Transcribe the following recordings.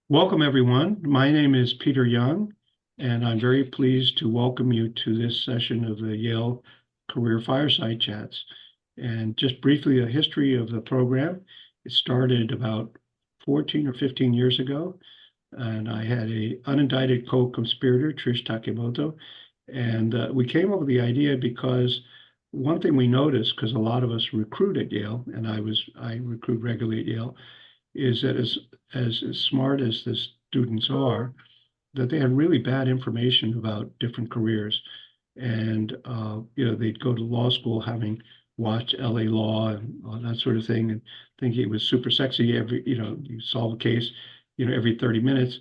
Welcome, everyone. My name is Peter Young, and I'm very pleased to welcome you to this session of the Yale Career Fireside Chats. And just briefly, a history of the program. It started about 14 or 15 years ago, and I had a unindicted co-conspirator, Trish Takemoto, and we came up with the idea because one thing we noticed, because a lot of us recruit at Yale, and I recruit regularly at Yale, is that as smart as the students are, that they had really bad information about different careers. And they'd go to law school having watched LA Law and all that sort of thing, and thinking it was super sexy. You solve a case, every 30 minutes.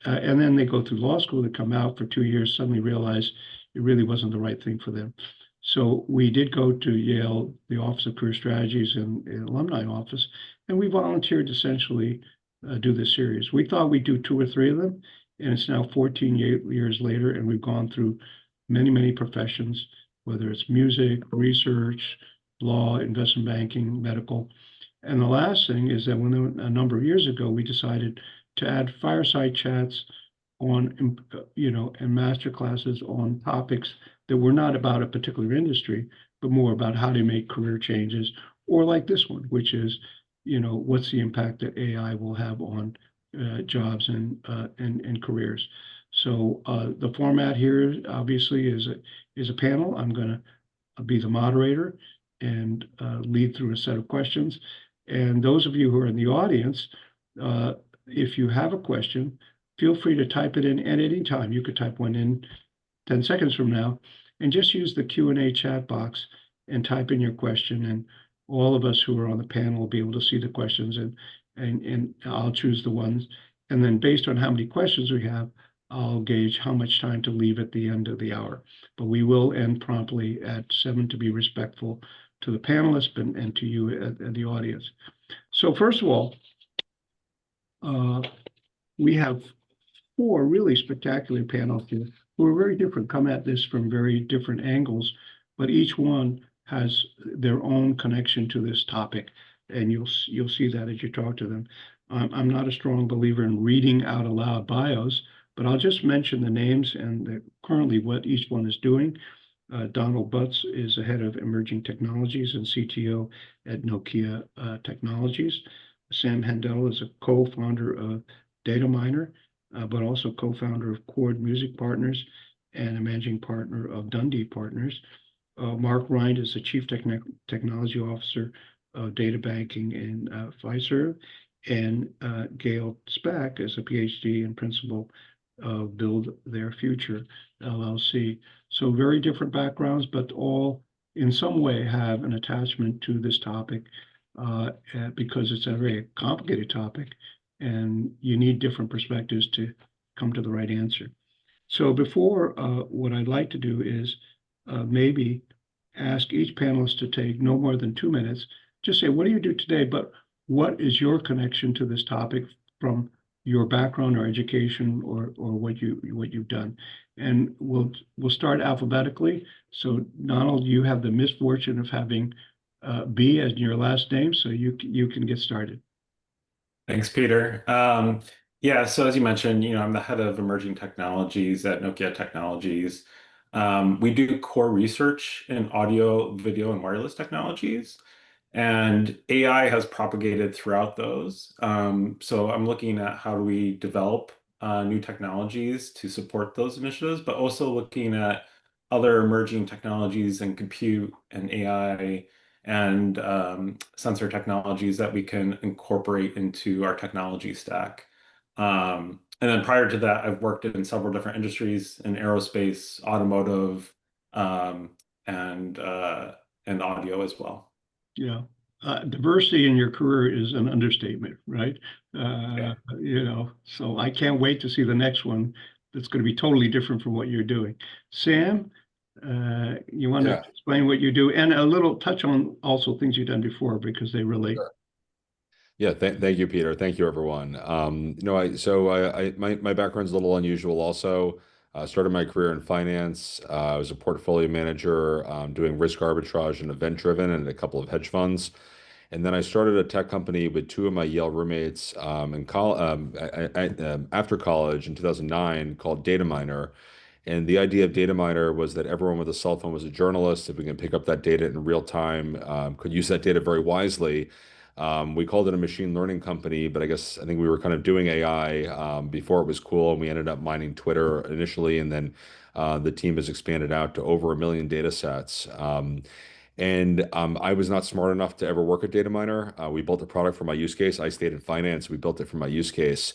And then they go through law school, they come out for 2 years, suddenly realize it really wasn't the right thing for them. So we did go to Yale, the Office of Career Strategies and Alumni Office, and we volunteered to essentially do this series. We thought we'd do 2 or 3 of them, and it's now 14 years later, and we've gone through many, many professions, whether it's music, research, law, investment banking, medical. And the last thing is that a number of years ago, we decided to add fireside chats on, and master classes on topics that were not about a particular industry, but more about how to make career changes, or like this one, which is, what's the impact that AI will have on jobs and careers. So the format here obviously is a panel. I'm going to be the moderator and lead through a set of questions. And those of you who are in the audience, if you have a question, feel free to type it in at any time. You could type one in 10 seconds from now, and just use the Q&A chat box and type in your question. And all of us who are on the panel will be able to see the questions, and I'll choose the ones. And then based on how many questions we have, I'll gauge how much time to leave at the end of the hour. But we will end promptly at 7 to be respectful to the panelists and to you at the audience. So first of all, we have 4 really spectacular panels here who are very different, come at this from very different angles, but each one has their own connection to this topic, and you'll see that as you talk to them. I'm not a strong believer in reading out aloud bios, but I'll just mention the names and currently what each one is doing. Donald Butts is the head of emerging technologies and CTO at Nokia Technologies. Sam Hendel is a co-founder of Dataminr, but also co-founder of Chord Music Partners and a managing partner of Dundee Partners. Marc Rind is the Chief Technology Officer of Data Banking in Fiserv, and Gale Spak is a Ph.D. and principal of Build Their Future, LLC. So very different backgrounds, but all in some way have an attachment to this topic because it's a very complicated topic, and you need different perspectives to come to the right answer. So before, what I'd like to do is maybe ask each panelist to take no more than 2 minutes. Just say, what do you do today? But what is your connection to this topic from your background or education or what you've done? And we'll start alphabetically. So Donald, you have the misfortune of having B as your last name, so you can get started. Thanks, Peter. Yeah, so as you mentioned, I'm the head of emerging technologies at Nokia Technologies. We do core research in audio, video, and wireless technologies, and AI has propagated throughout those. So I'm looking at how do we develop new technologies to support those initiatives, but also looking at other emerging technologies and compute and AI and sensor technologies that we can incorporate into our technology stack. And then prior to that, I've worked in several different industries in aerospace, automotive, and audio as well. Yeah. Diversity in your career is an understatement, right? Yeah. So I can't wait to see the next one that's going to be totally different from what you're doing. Sam, you want to explain what you do and a little touch on also things you've done before because they relate. Sure. Yeah, thank you, Peter. Thank you, everyone. My background's a little unusual also. Started my career in finance. I was a portfolio manager doing risk arbitrage and event-driven and a couple of hedge funds. And then I started a tech company with two of my Yale roommates after college in 2009 called Dataminr. And the idea of Dataminr was that everyone with a cell phone was a journalist. If we can pick up that data in real time, could use that data very wisely. We called it a machine learning company, but I think we were kind of doing AI before it was cool, and we ended up mining Twitter initially, and then the team has expanded out to over 1 million data sets. I was not smart enough to ever work at Dataminr. We built a product for my use case. I stayed in finance. We built it for my use case.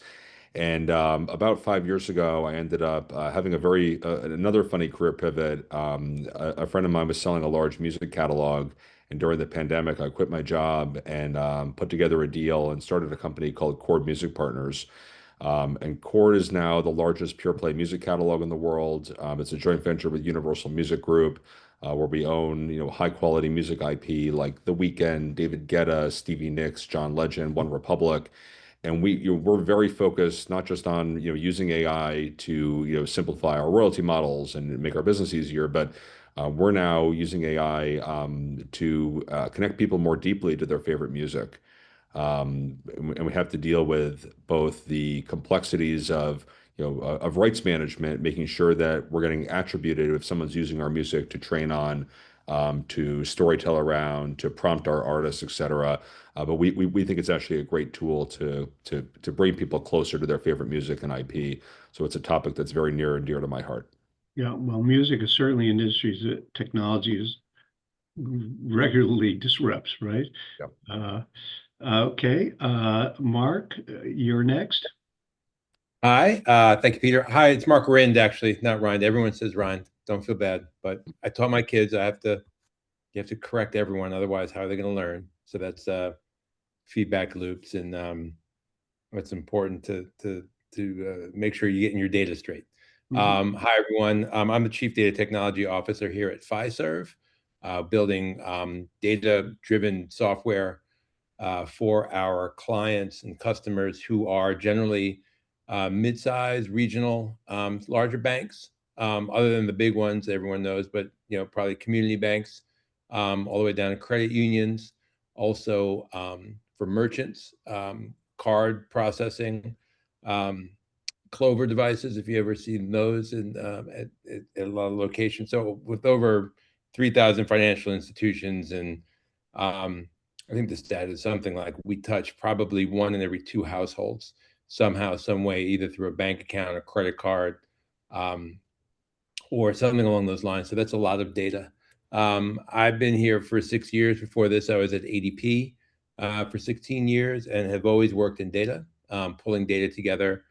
And about 5 years ago, I ended up having another funny career pivot. A friend of mine was selling a large music catalog, and during the pandemic, I quit my job and put together a deal and started a company called Chord Music Partners. And Chord is now the largest pure play music catalog in the world. It's a joint venture with Universal Music Group, where we own, high quality music IP like The Weeknd, David Guetta, Stevie Nicks, John Legend, One Republic. And we're very focused not just on using AI to simplify our royalty models and make our business easier, but we're now using AI to connect people more deeply to their favorite music. And we have to deal with both the complexities of rights management, making sure that we're getting attributed if someone's using our music to train on, to storytell around, to prompt our artists, etc. But we think it's actually a great tool to bring people closer to their favorite music and IP. So it's a topic that's very near and dear to my heart. Yeah, well, music is certainly an industry that technology is regularly disrupts, right? Yeah. Okay, Marc, you're next. Hi, thank you, Peter. Hi, it's Marc Rind, actually, not Rind. Everyone says Rind. Don't feel bad, but I taught my kids you have to correct everyone, otherwise, how are they going to learn? So that's feedback loops, and it's important to make sure you're getting your data straight. Hi, everyone. I'm the Chief Data Technology Officer here at Fiserv, building data-driven software for our clients and customers who are generally mid-sized, regional, larger banks, other than the big ones that everyone knows, but probably community banks, all the way down to credit unions, also for merchants, card processing, Clover devices, if you ever seen those at a lot of locations. So with over 3,000 financial institutions, and I think the stat is something like we touch probably 1 in every 2 households somehow, some way, either through a bank account or credit card, or something along those lines. So that's a lot of data. I've been here for 6 years. Before this, I was at ADP for 16 years and have always worked in data, pulling data together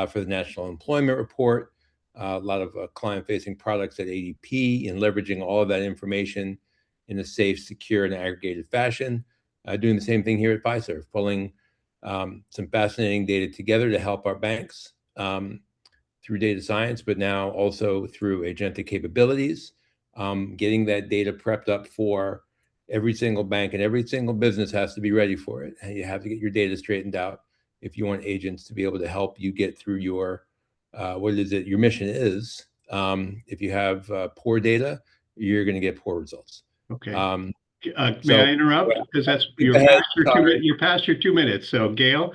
for the National Employment Report, a lot of client-facing products at ADP, and leveraging all of that information in a safe, secure, and aggregated fashion. Doing the same thing here at Fiserv, pulling some fascinating data together to help our banks through data science, but now also through agentic capabilities, getting that data prepped up for every single bank, and every single business has to be ready for it. And you have to get your data straightened out if you want agents to be able to help you get through your what is it your mission is. If you have poor data, you're going to get poor results. Okay. So, may I interrupt? Because that's you're past your 2 minutes. So Gale.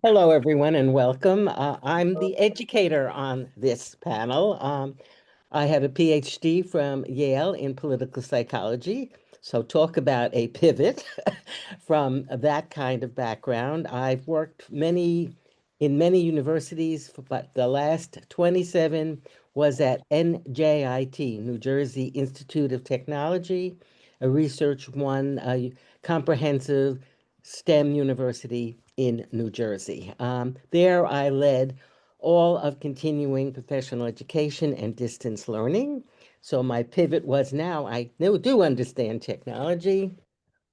Hello, everyone, and welcome. I'm the educator on this panel. I have a Ph.D. from Yale in political psychology. So talk about a pivot from that kind of background. I've worked in many universities, but the last 27 was at NJIT, New Jersey Institute of Technology, a research one, a comprehensive STEM university in New Jersey. There I led all of continuing professional education and distance learning. So my pivot was now I do understand technology,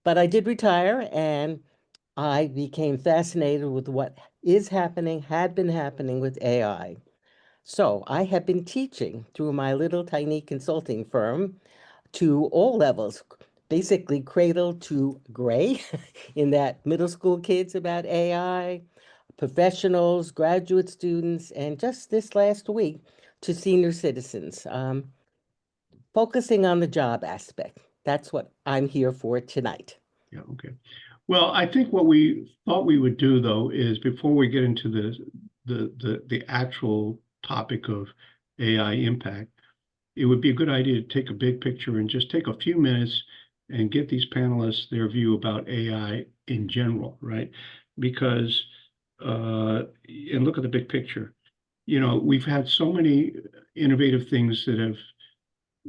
but I did retire and I became fascinated with what had been happening with AI. So I have been teaching through my little tiny consulting firm to all levels, basically cradle to gray, in that middle school kids about AI, professionals, graduate students, and just this last week to senior citizens, focusing on the job aspect. that's what I'm here for tonight. Yeah, okay. Well, I think what we thought we would do, though, is before we get into the actual topic of AI impact, it would be a good idea to take a big picture and just take a few minutes and get these panelists their view about AI in general, right? Because, and look at the big picture. You know, we've had so many innovative things that have,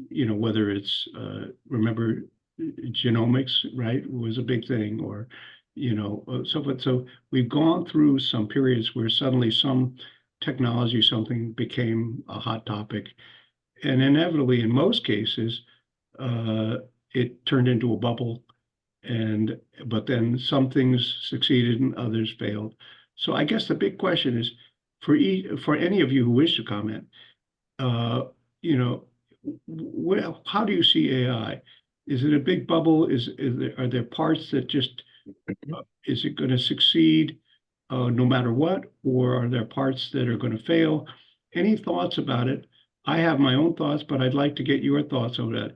you know, whether it's, remember, genomics, right, was a big thing, or, you know, so forth. So we've gone through some periods where suddenly some technology, something became a hot topic. And inevitably, in most cases, it turned into a bubble. But then some things succeeded and others failed. So I guess the big question is for any of you who wish to comment, uh, you know, well, how do you see AI? Is it a big bubble? Are there parts that just is it going to succeed no matter what, or are there parts that are going to fail? Any thoughts about it? I have my own thoughts, but I'd like to get your thoughts on that.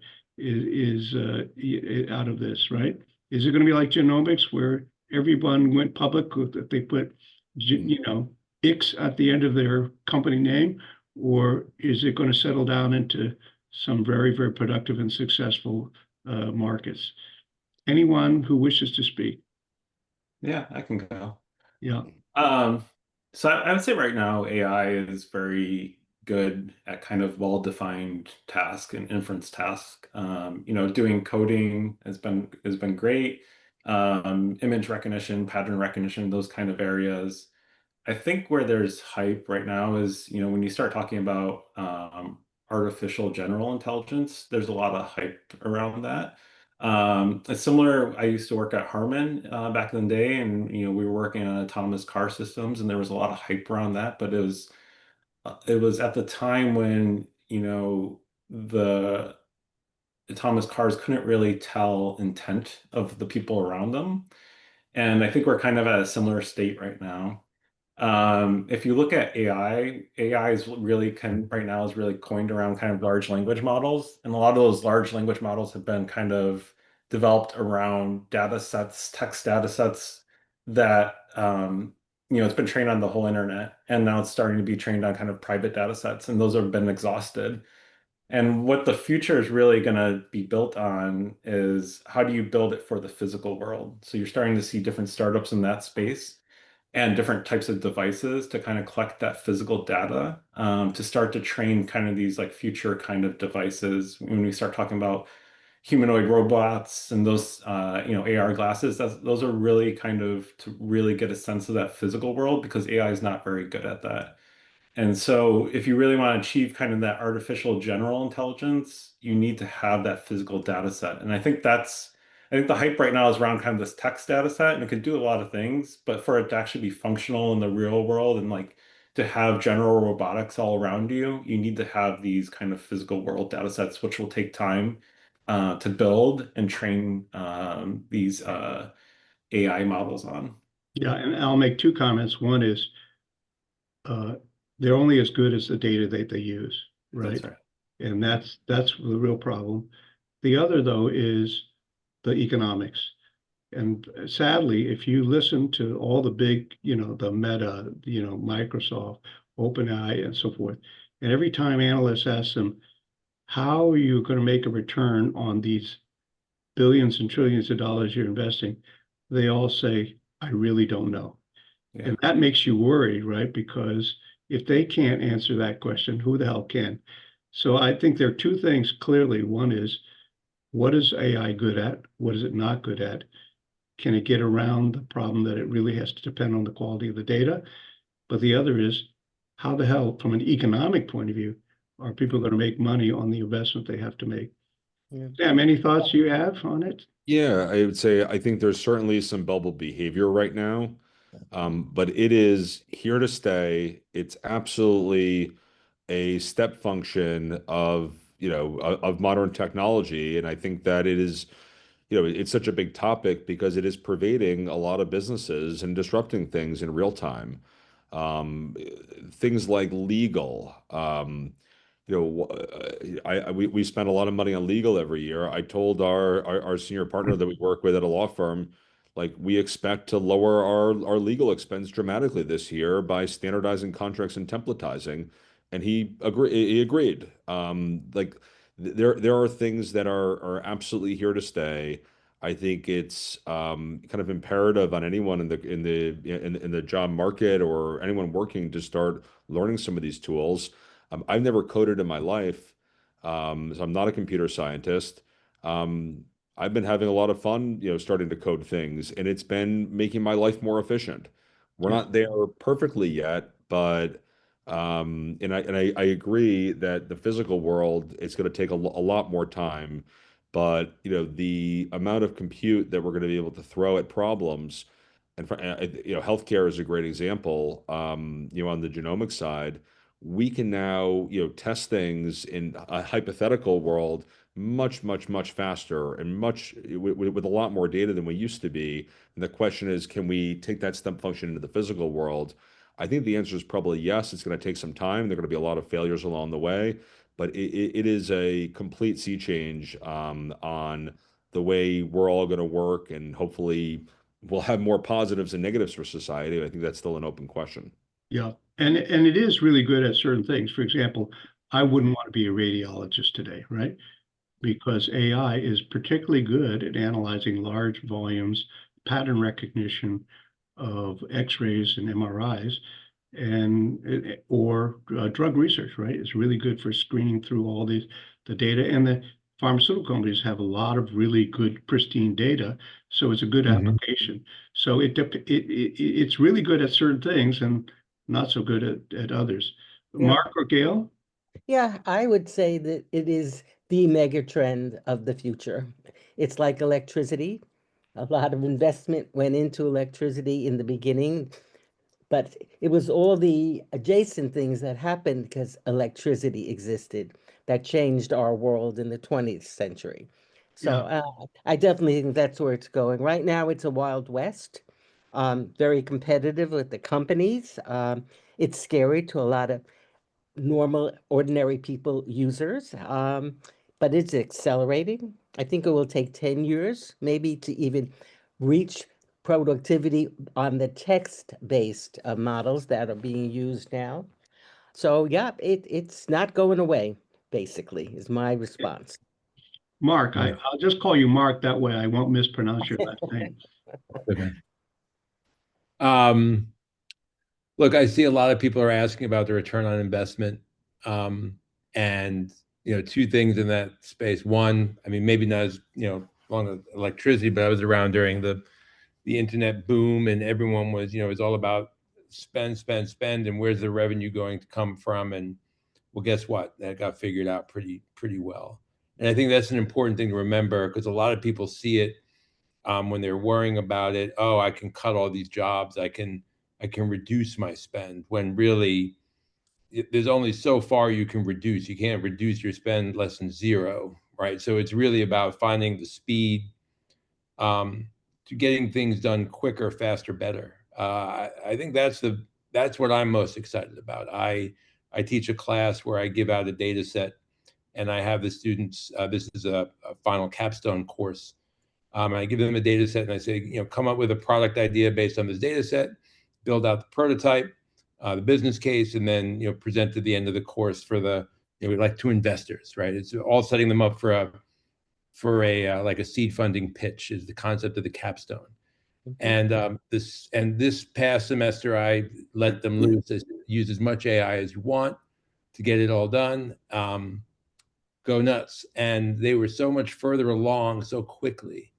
Out of this, right? Is it going to be like genomics, where everyone went public that they put, you know, X at the end of their company name, or is it going to settle down into some very, very productive and successful markets? Anyone who wishes to speak? Yeah, I can go. Yeah. So I would say right now AI is very good at kind of well-defined task and inference task. You know, doing coding has been great. Image recognition, pattern recognition, those kind of areas. I think where there's hype right now is, you know, when you start talking about artificial general intelligence, there's a lot of hype around that. It's similar. I used to work at Harman back in the day, and you know, we were working on autonomous car systems, and there was a lot of hype around that. But it was at the time when, you know, the autonomous cars couldn't really tell intent of the people around them. And I think we're kind of at a similar state right now. If you look at AI is really right now is really coined around kind of large language models, and a lot of those large language models have been kind of developed around data sets, text data sets that you know, it's been trained on the whole internet, and now it's starting to be trained on kind of private data sets, and those have been exhausted. And what the future is really going to be built on is how do you build it for the physical world? So you're starting to see different startups in that space and different types of devices to kind of collect that physical data, to start to train kind of these like future kind of devices. When we start talking about humanoid robots and those you know, AR glasses, those are really kind of to really get a sense of that physical world, because AI is not very good at that. And so if you really want to achieve kind of that artificial general intelligence, you need to have that physical data set. And I think the hype right now is around kind of this text data set, and it could do a lot of things, but for it to actually be functional in the real world and like to have general robotics all around you, you need to have these kind of physical world data sets, which will take time to build and train these AI models on. Yeah, and I'll make two comments. One is uh, they're only as good as the data that they use, right? That's right. And that's the real problem. The other, though, is the economics. And sadly, if you listen to all the big, you know, the Meta, you know, Microsoft, OpenAI, and so forth, and every time analysts ask them, how are you going to make a return on these billions and trillions of dollars you're investing? They all say, I really don't know. Yeah. And that makes you worried, right? Because if they can't answer that question, who the hell can? So I think there are two things clearly. One is, what is AI good at? What is it not good at? Can it get around the problem that it really has to depend on the quality of the data? But the other is, how the hell, from an economic point of view, are people going to make money on the investment they have to make? Yeah. Sam, any thoughts you have on it? Yeah, I would say I think there's certainly some bubble behavior right now, but it is here to stay. It's absolutely a step function of, you know, of modern technology, and I think that it is, you know, it's such a big topic because it is pervading a lot of businesses and disrupting things in real time. Um, Things like legal. we spend a lot of money on legal every year. I told our senior partner that we work with at a law firm, like, we expect to lower our legal expense dramatically this year by standardizing contracts and templatizing, and he agreed. Like, there are things that are absolutely here to stay. I think it's kind of imperative on anyone in the job market or anyone working to start learning some of these tools. I've never coded in my life, so I'm not a computer scientist. I've been having a lot of fun, starting to code things, and it's been making my life more efficient. We're Yeah. not there perfectly yet, but I agree that the physical world, it's going to take a lot more time. But the amount of compute that we're going to be able to throw at problems, and healthcare is a great example. On the genomic side, we can now test things in a hypothetical world much, much, much faster and with a lot more data than we used to be. And the question is, can we take that step function into the physical world? I think the answer is probably yes. It's going to take some time. There are going to be a lot of failures along the way, but it is a complete sea change on the way we're all going to work, and hopefully we'll have more positives and negatives for society. I think that's still an open question. Yeah. And it is really good at certain things. For example, I wouldn't want to be a radiologist today, right? Because AI is particularly good at analyzing large volumes, pattern recognition of X-rays and MRIs, or drug research, right? It's really good for screening through all the data. And the pharmaceutical companies have a lot of really good, pristine data, so it's a good application. So it's really good at certain things and not so good at others. Yeah. Marc or Gale? Yeah, I would say that it is the mega trend of the future. It's like electricity. A lot of investment went into electricity in the beginning, but it was all the adjacent things that happened because electricity existed that changed our world in the 20th century. So I definitely think that's where it's going. Right now, it's a Wild West, very competitive with the companies. It's scary to a lot of normal, ordinary people users, but it's accelerating. I think it will take 10 years, maybe, to even reach productivity on the text-based models that are being used now. So yeah, it's not going away, basically, is my response. Marc, I'll just call you Marc, that way I won't mispronounce your last name. Okay. Look, I see a lot of people are asking about the return on investment. And two things in that space. One, I mean, maybe not as long as electricity, but I was around during the internet boom, and everyone was, it was all about spend, and where's the revenue going to come from? And well, guess what? That got figured out pretty well. And I think that's an important thing to remember, because a lot of people see it when they're worrying about it. Oh, I can cut all these jobs. I can reduce my spend, when really there's only so far you can reduce. You can't reduce your spend less than zero, right? So it's really about finding the speed to getting things done quicker, faster, better. I think that's what I'm most excited about. I teach a class where I give out a data set, and I have the students, this is a final capstone course. I give them a data set and I say, come up with a product idea based on this data set, build out the prototype, the business case, and then present at the end of the course for the like to investors, right? It's all setting them up for a like a seed funding pitch is the concept of the capstone. And this past semester, I let them loose, use as much AI as you want to get it all done. Go nuts. And they were so much further along so quickly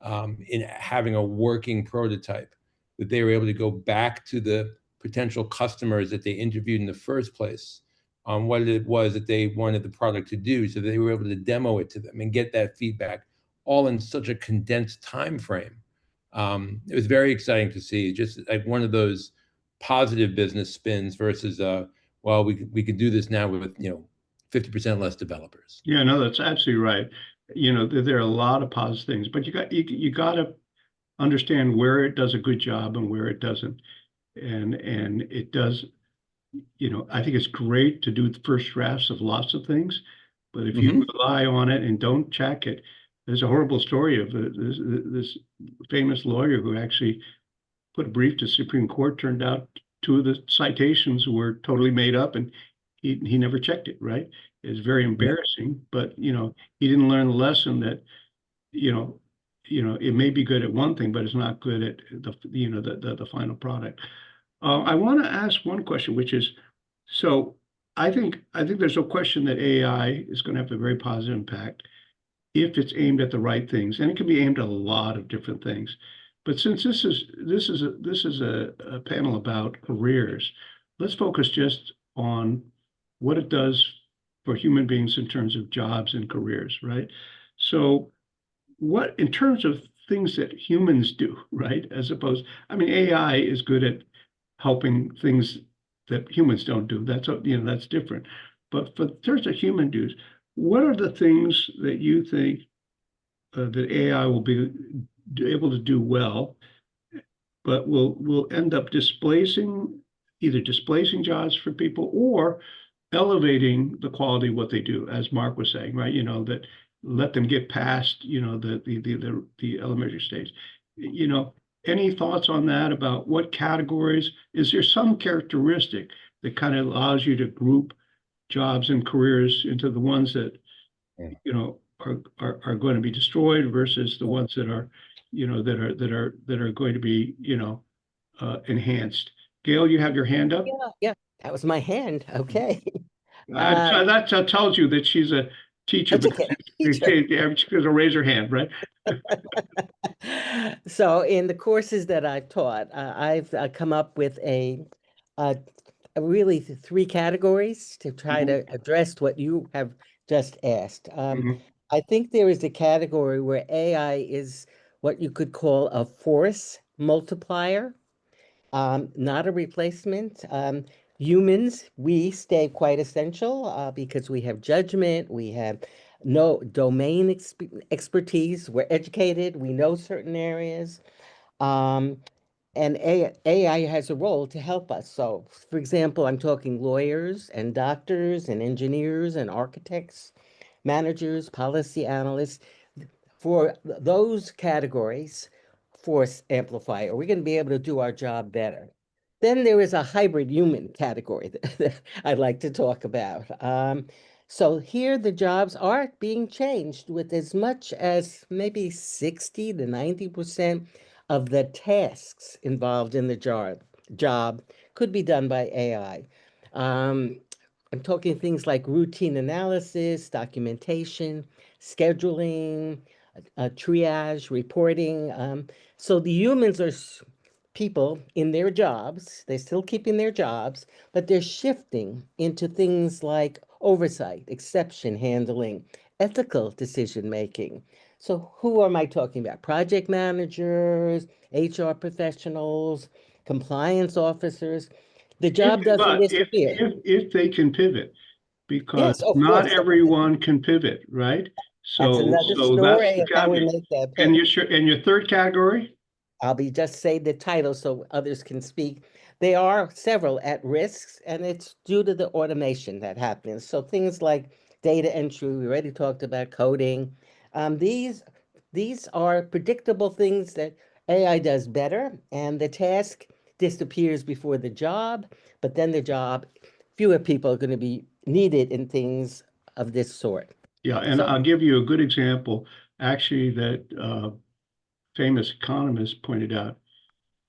in having a working prototype that they were able to go back to the potential customers that they interviewed in the first place on what it was that they wanted the product to do, so they were able to demo it to them and get that feedback all in such a condensed time frame. It was very exciting to see, just like one of those positive business spins versus well, we could do this now with 50% less developers. Yeah, no, that's absolutely right. There are a lot of positive things, but you got to understand where it does a good job and where it doesn't. And it does I think it's great to do the first drafts of lots of things, but if you rely on it and don't check it, there's a horrible story of this famous lawyer who actually put a brief to Supreme Court. Turned out two of the citations were totally made up, and he never checked it, right? It's very embarrassing, but he didn't learn the lesson that it may be good at one thing, but it's not good at the final product. I want to ask one question, which is, so I think there's no question that AI is going to have a very positive impact if it's aimed at the right things, and it can be aimed at a lot of different things. But since this is a panel about careers, let's focus just on what it does for human beings in terms of jobs and careers, right? So what, in terms of things that humans do, right? AI is good at helping things that humans don't do. That's different. But for terms of human dues, what are the things that you think that AI will be able to do well, but will end up either displacing jobs for people or elevating the quality of what they do, as Marc was saying, right? That let them get past, the elementary stage. Any thoughts on that about what categories? Is there some characteristic that kind of allows you to group jobs and careers into the ones that, are going to be destroyed versus the ones that are, that are going to be, enhanced? Gale, you have your hand up? Yeah, that was my hand. Okay. That tells you that she's a teacher, because she's going to raise her hand, right? So in the courses that I've taught, I've come up with really three categories to try to address what you have just asked. I think there is a category where AI is what you could call a force multiplier, not a replacement. Humans, we stay quite essential because we have judgment, we have no domain expertise, we're educated, we know certain areas. And AI has a role to help us. So, for example, I'm talking lawyers and doctors and engineers and architects, managers, policy analysts. For those categories, force amplifier, we're going to be able to do our job better. Then there is a hybrid human category that I'd like to talk about. So here the jobs are being changed with as much as maybe 60 to 90% of the tasks involved in the job could be done by AI. I'm talking things like routine analysis, documentation, scheduling, triage, reporting. So the humans are people in their jobs, they're still keeping their jobs, but they're shifting into things like oversight, exception handling, ethical decision making. So who am I talking about? Project managers, HR professionals, compliance officers. The job doesn't disappear. If they can pivot, because Yes, of not course. everyone can pivot, right? That's another story of how we make that pivot. And your third category? I'll just say the title so others can speak. There are several at risks, and it's due to the automation that happens. So things like data entry, we already talked about coding. These are predictable things that AI does better, and the task disappears before the job, but then the job, fewer people are going to be needed in things of this sort. Yeah, and I'll give you a good example, actually, that famous economist pointed out.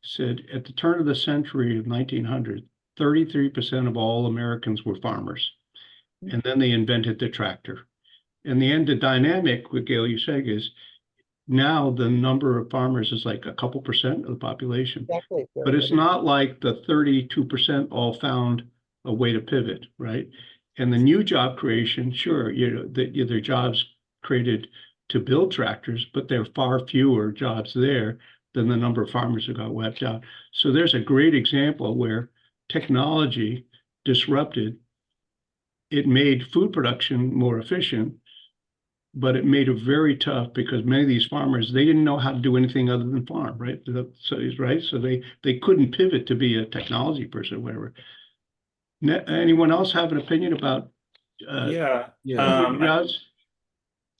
Said at the turn of the century of 1900, 33% of all Americans were farmers. And then they invented the tractor. In the end, the dynamic with Gale, you say, is now the number of farmers is like a couple percent of the population. Exactly. But it's not like the 32% all found a way to pivot, right? And the new job creation, sure, their jobs created to build tractors, but there are far fewer jobs there than the number of farmers who got wiped out. So there's a great example where technology disrupted. It made food production more efficient, but it made it very tough because many of these farmers, they didn't know how to do anything other than farm, right? So they couldn't pivot to be a technology person or whatever. Anyone else have an opinion about Yeah. Yeah. jobs?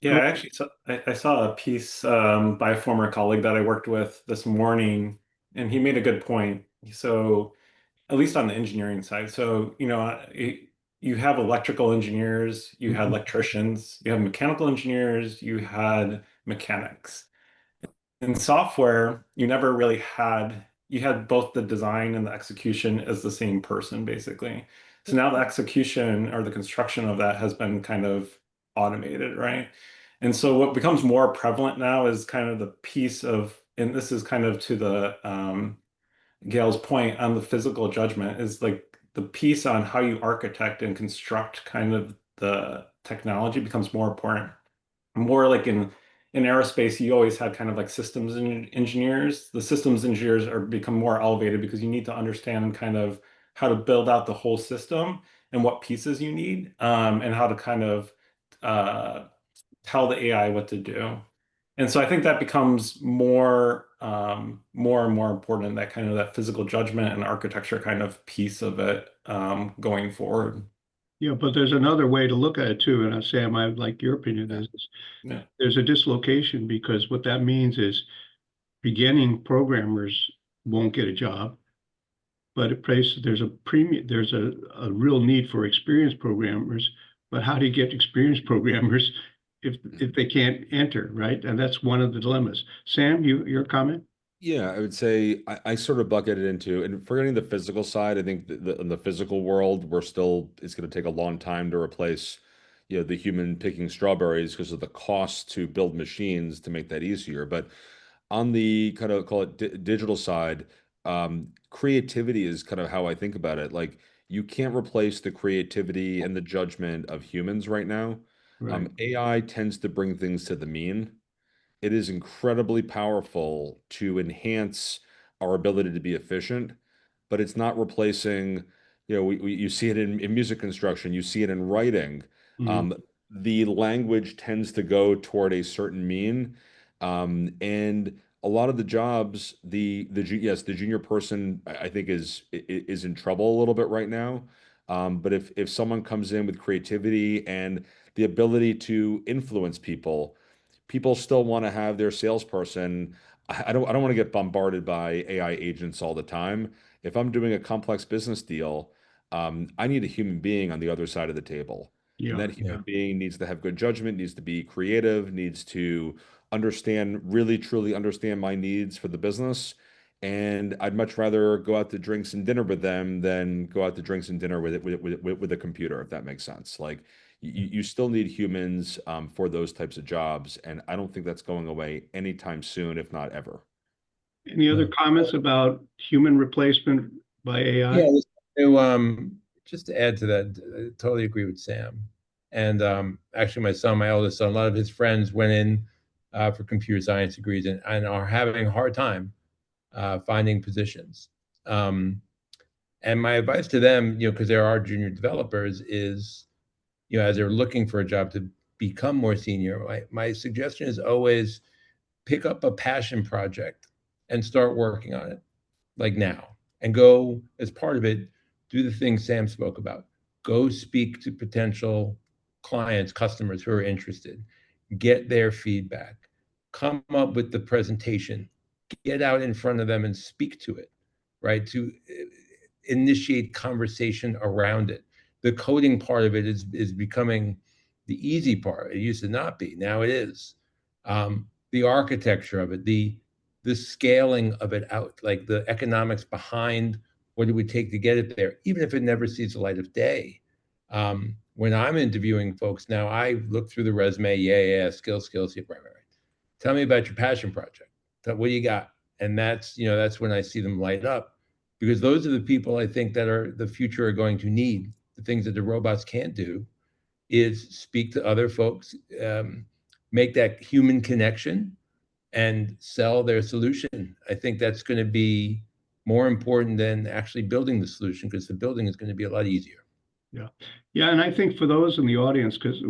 Yeah, I actually I saw a piece by a former colleague that I worked with this morning, and he made a good point. So, at least on the engineering side, so you have electrical engineers, you had electricians, you have mechanical engineers, you had mechanics. In software, you never really had, you had both the design and the execution as the same person, basically. So now the execution or the construction of that has been kind of automated, right? And so what becomes more prevalent now is kind of the piece of, and this is kind of to the Gale's point on the physical judgment, is like the piece on how you architect and construct kind of the technology becomes more important. More like in aerospace, you always had kind of like systems engineers. The systems engineers are become more elevated because you need to understand kind of how to build out the whole system and what pieces you need, and how to kind of uh, tell the AI what to do. And so I think that becomes more and more important, that kind of that physical judgment and architecture kind of piece of it, going forward. Yeah, but there's another way to look at it too, and Sam, I would like your opinion. Yeah. Is Yeah. there's a dislocation because what that means is beginning programmers won't get a job, but there's a premium, there's a real need for experienced programmers. But how do you get experienced programmers if they can't enter, right? And that's one of the dilemmas. Sam, your comment? Yeah, I would say I sort of bucket it into, and forgetting the physical side, I think in the physical world, it's going to take a long time to replace, the human picking strawberries because of the cost to build machines to make that easier. But on the kind of call it digital side, creativity is kind of how I think about it. Like you can't replace the creativity and the judgment of humans right now. Right. AI tends to bring things to the mean. It is incredibly powerful to enhance our ability to be efficient, but it's not replacing, you see it in music construction, you see it in writing. Mhm. Um, the language tends to go toward a certain mean. And a lot of the jobs, yes, the junior person, I think is in trouble a little bit right now. But if someone comes in with creativity and the ability to influence people still want to have their salesperson. I don't want to get bombarded by AI agents all the time. If I'm doing a complex business deal, I need a human being on the other side of the table. And Yeah. that human being needs to have good judgment, needs to be creative, needs to understand, really truly understand my needs for the business. And I'd much rather go out to drinks and dinner with them than go out to drinks and dinner with a computer, if that makes sense. Like you still need humans for those types of jobs, and I don't think that's going away anytime soon, if not ever. Any other comments about human replacement by AI? Yeah, just to add to that, I totally agree with Sam. And actually, my eldest son, a lot of his friends went in for computer science degrees and are having a hard time finding positions. And my advice to them, because there are junior developers, is, as they're looking for a job to become more senior, my suggestion is always pick up a passion project and start working on it, like now, and go as part of it, do the things Sam spoke about. Go speak to potential clients, customers who are interested, get their feedback, come up with the presentation, get out in front of them and speak to it, right? To initiate conversation around it. The coding part of it is becoming the easy part. It used to not be. Now it is. The architecture of it, the scaling of it out, like the economics behind what it would take to get it there, even if it never sees the light of day. When I'm interviewing folks now, I look through the resume. Yeah, skills. Yeah, right. Tell me about your passion project. What do you got? And that's when I see them light up, because those are the people I think that are the future are going to need. The things that the robots can't do is speak to other folks, make that human connection, and sell their solution. I think that's going to be more important than actually building the solution, because the building is going to be a lot easier. Yeah. Yeah. And I think for those in the audience, because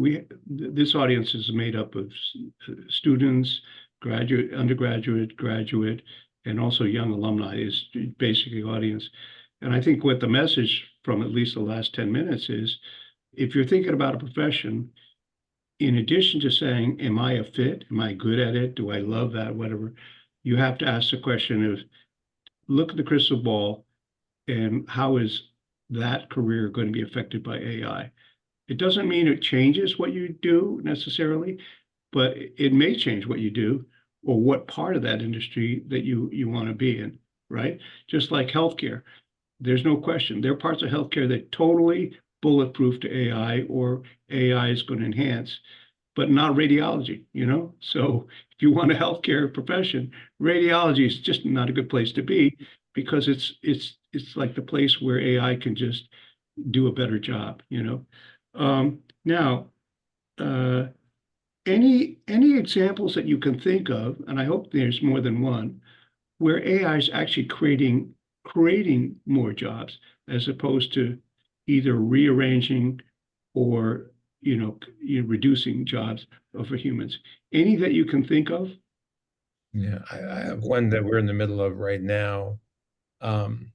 this audience is made up of students, graduate, undergraduate, graduate, and also young alumni is basically audience. And I think what the message from at least the last 10 minutes is, if you're thinking about a profession, in addition to saying, am I a fit? Am I good at it? Do I love that? Whatever. You have to ask the question of, look at the crystal ball and how is that career going to be affected by AI? It doesn't mean it changes what you do necessarily, but it may change what you do or what part of that industry that you want to be in, right? Just like healthcare. There's no question. There are parts of healthcare that totally bulletproof to AI or AI is going to enhance, but not radiology, you know? So if you want a healthcare profession, radiology is just not a good place to be because it's like the place where AI can just do a better job, you know? Now, any examples that you can think of, and I hope there's more than one, where AI is actually creating more jobs as opposed to either rearranging or reducing jobs for humans. Any that you can think of? Yeah, I have one that we're in the middle of right now. And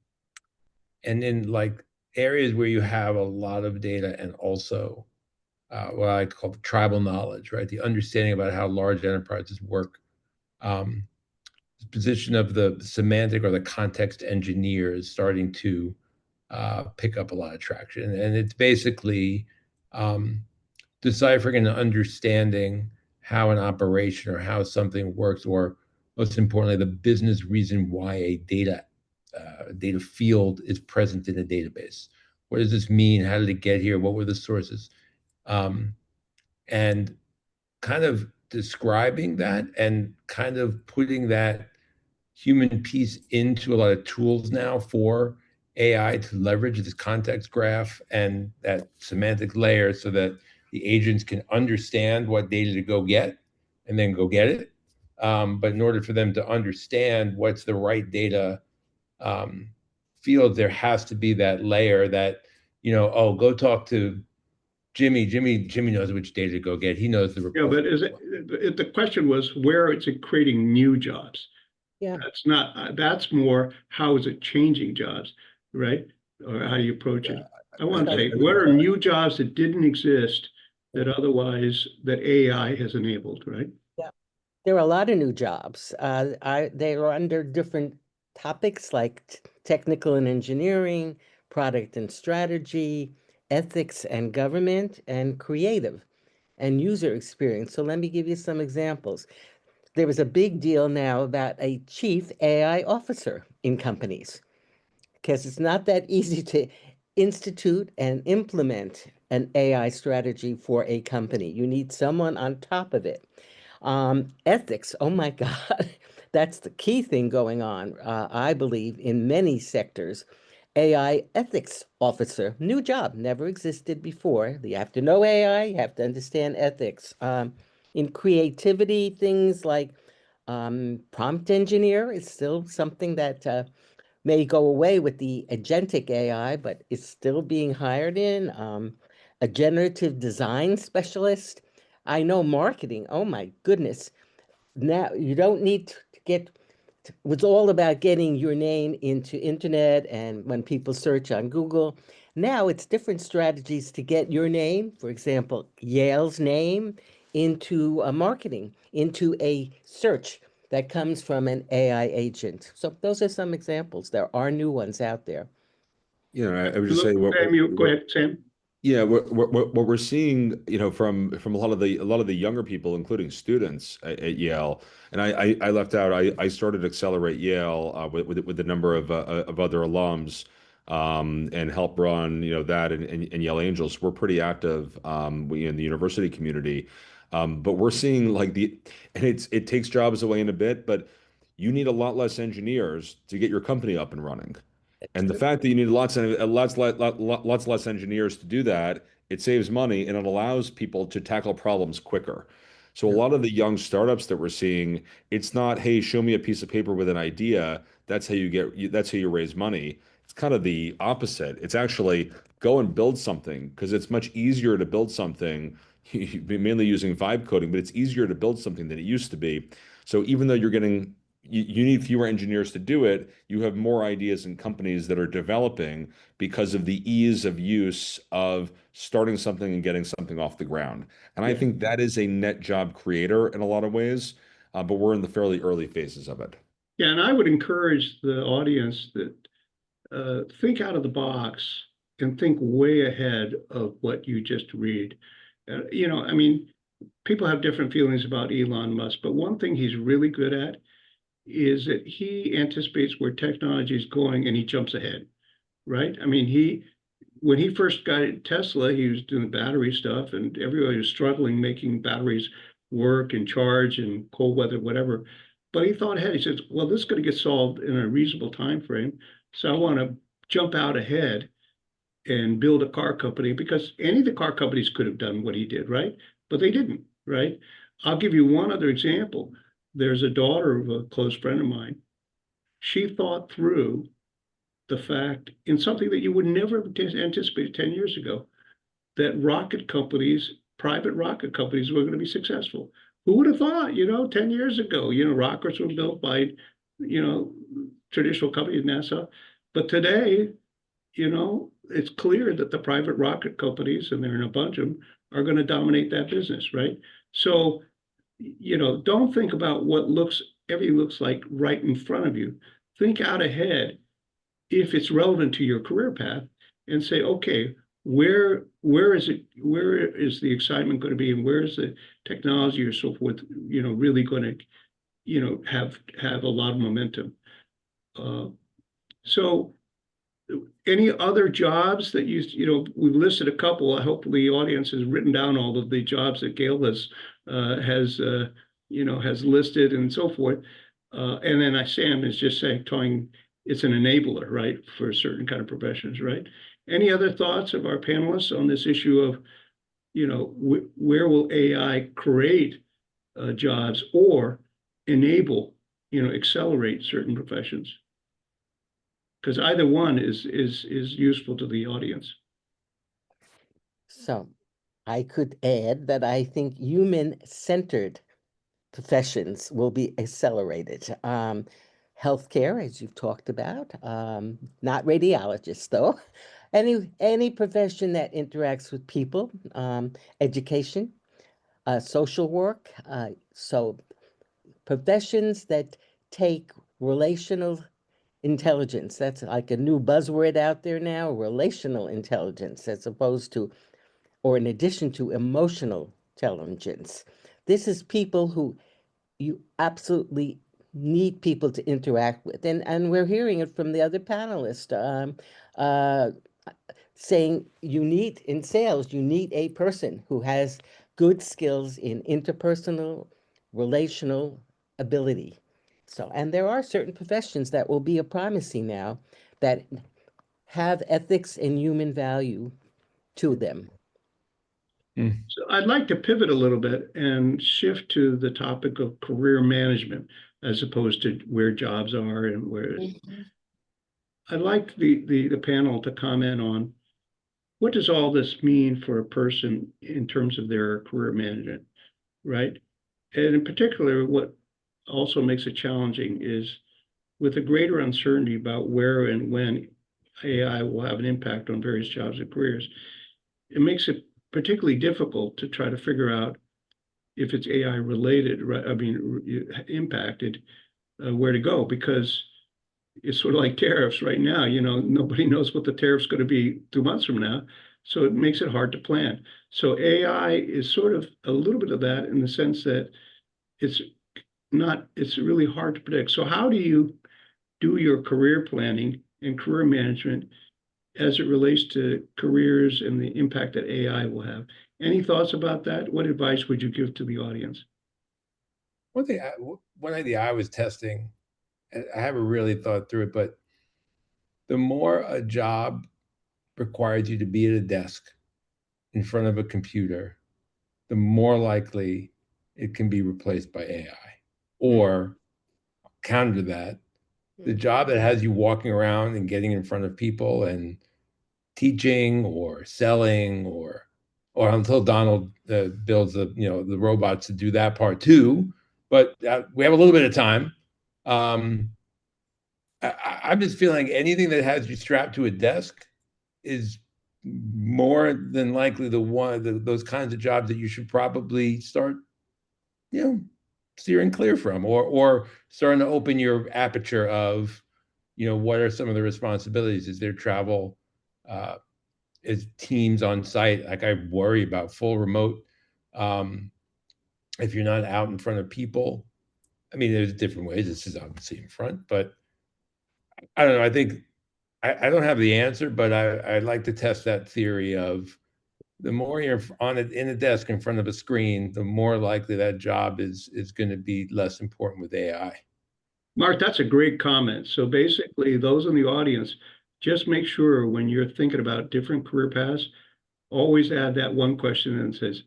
in like areas where you have a lot of data and also what I call the tribal knowledge, right? The understanding about how large enterprises work. The position of the semantic or the context engineer is starting to pick up a lot of traction. And it's basically deciphering and understanding how an operation or how something works, or most importantly, the business reason why a data field is present in a database. What does this mean? How did it get here? What were the sources? And kind of describing that and kind of putting that human piece into a lot of tools now for AI to leverage this context graph and that semantic layer so that the agents can understand what data to go get and then go get it. But in order for them to understand what's the right data field, there has to be that layer that, oh, go talk to Jimmy. Jimmy knows which data to go get. He knows the report. Yeah, but the question was, where is it creating new jobs? Yeah. That's more, how is it changing jobs, right? Or how do you approach it? I want to say, what are new jobs that didn't exist that otherwise that AI has enabled, right? Yeah, there are a lot of new jobs. They are under different topics like technical and engineering, product and strategy, ethics and government, and creative and user experience. So let me give you some examples. There is a big deal now about a chief AI officer in companies because it's not that easy to institute and implement an AI strategy for a company. You need someone on top of it. Ethics, oh my God, that's the key thing going on, I believe, in many sectors. AI ethics officer, new job, never existed before. You have to know AI, you have to understand ethics. In creativity, things like prompt engineer is still something that may go away with the agentic AI, but it's still being hired in. A generative design specialist. I know marketing. Oh my goodness. Now you don't need to get, it's all about getting your name into internet and when people search on Google. Now it's different strategies to get your name, for example, Yale's name, into marketing, into a search that comes from an AI agent. So those are some examples. There are new ones out there. I would just say Go ahead, Sam. Yeah, what we're seeing, from a lot of the younger people, including students at Yale, and I left out. I started Accelerate Yale with the number of other alums, and help run that and Yale Angels. We're pretty active in the university community, but we're seeing and it takes jobs away in a bit, but you need a lot less engineers to get your company up and running. And the fact that you need lots less engineers to do that, it saves money and it allows people to tackle problems quicker. So a lot of the young startups that we're seeing, it's not, hey, show me a piece of paper with an idea. That's how you raise money. It's kind of the opposite. It's actually go and build something because it's much easier to build something, mainly using vibe coding, but it's easier to build something than it used to be. So even though you're getting you need fewer engineers to do it. You have more ideas and companies that are developing because of the ease of use of starting something and getting something off the ground. And I Yeah. think that is a net job creator in a lot of ways, but we're in the fairly early phases of it. Yeah, and I would encourage the audience that think out of the box and think way ahead of what you just read. I mean, people have different feelings about Elon Musk, but one thing he's really good at is that he anticipates where technology is going and he jumps ahead, right? I mean, when he first got at Tesla, he was doing battery stuff and everybody was struggling making batteries work and charge and cold weather, whatever. But he thought ahead. He says, well, this is going to get solved in a reasonable time frame. So I want to jump out ahead and build a car company because any of the car companies could have done what he did, right? But they didn't, right? I'll give you one other example. There's a daughter of a close friend of mine. She thought through the fact in something that you would never have anticipated 10 years ago, that private rocket companies were going to be successful. Who would have thought, 10 years ago, rockets were built by, traditional companies, NASA. But today, it's clear that the private rocket companies, and there are a bunch of them, are going to dominate that business, right? So, don't think about what everything looks like right in front of you. Think out ahead if it's relevant to your career path and say, okay, where is the excitement going to be, and where is the technology or so forth, really going to, have a lot of momentum. So any other jobs that we've listed a couple. I hope the audience has written down all of the jobs that Gale has listed and so forth. And then Sam is just telling it's an enabler, right, for certain kind of professions, right? Any other thoughts of our panelists on this issue of, where will AI create jobs or enable, accelerate certain professions? Because either one is useful to the audience. So I could add that I think human-centered professions will be accelerated. Healthcare, as you've talked about, not radiologists though. Any profession that interacts with people, education, social work. So professions that take relational intelligence. That's like a new buzzword out there now, relational intelligence, as opposed to, or in addition to, emotional intelligence. This is people who you absolutely need people to interact with. And we're hearing it from the other panelists, saying in sales, you need a person who has good skills in interpersonal, relational ability. So, and there are certain professions that will be a primacy now that have ethics and human value to them. So I'd like to pivot a little bit and shift to the topic of career management as opposed to where jobs are and where. I'd like the panel to comment on what does all this mean for a person in terms of their career management, right? And in particular, what also makes it challenging is with a greater uncertainty about where and when AI will have an impact on various jobs and careers, it makes it particularly difficult to try to figure out if it's AI related, right? I mean, impacted, where to go, because it's sort of like tariffs right now. Nobody knows what the tariff's going to be 2 months from now. So it makes it hard to plan. So AI is sort of a little bit of that in the sense that it's really hard to predict. So how do you do your career planning and career management as it relates to careers and the impact that AI will have? Any thoughts about that? What advice would you give to the audience? One idea I was testing, I haven't really thought through it, but the more a job requires you to be at a desk in front of a computer, the more likely it can be replaced by AI. Or counter that, the job that has you walking around and getting in front of people and teaching or selling or until Donald builds the robots to do that part too. But we have a little bit of time. I'm just feeling anything that has you strapped to a desk is more than likely those kinds of jobs that you should probably start, steering clear from, or starting to open your aperture of, what are some of the responsibilities? Is there travel? Is teams on site? Like, I worry about full remote. If you're not out in front of people, I mean, there's different ways. This is obviously in front, but I don't know. I think I don't have the answer, but I'd like to test that theory of the more you're on it in a desk in front of a screen, the more likely that job is going to be less important with AI. Marc, that's a great comment. So basically, those in the audience, just make sure when you're thinking about different career paths, always add that one question and says,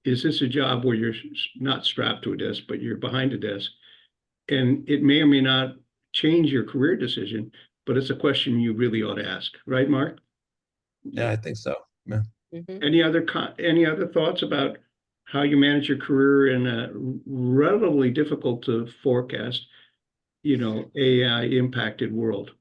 is this a job where you're not strapped to a desk, but you're behind a desk? And it may or may not change your career decision, but it's a question you really ought to ask, right, Marc? Yeah, I think so. Yeah. Mhm. Any other thoughts about how you manage your career in a relatively difficult to forecast, AI impacted world?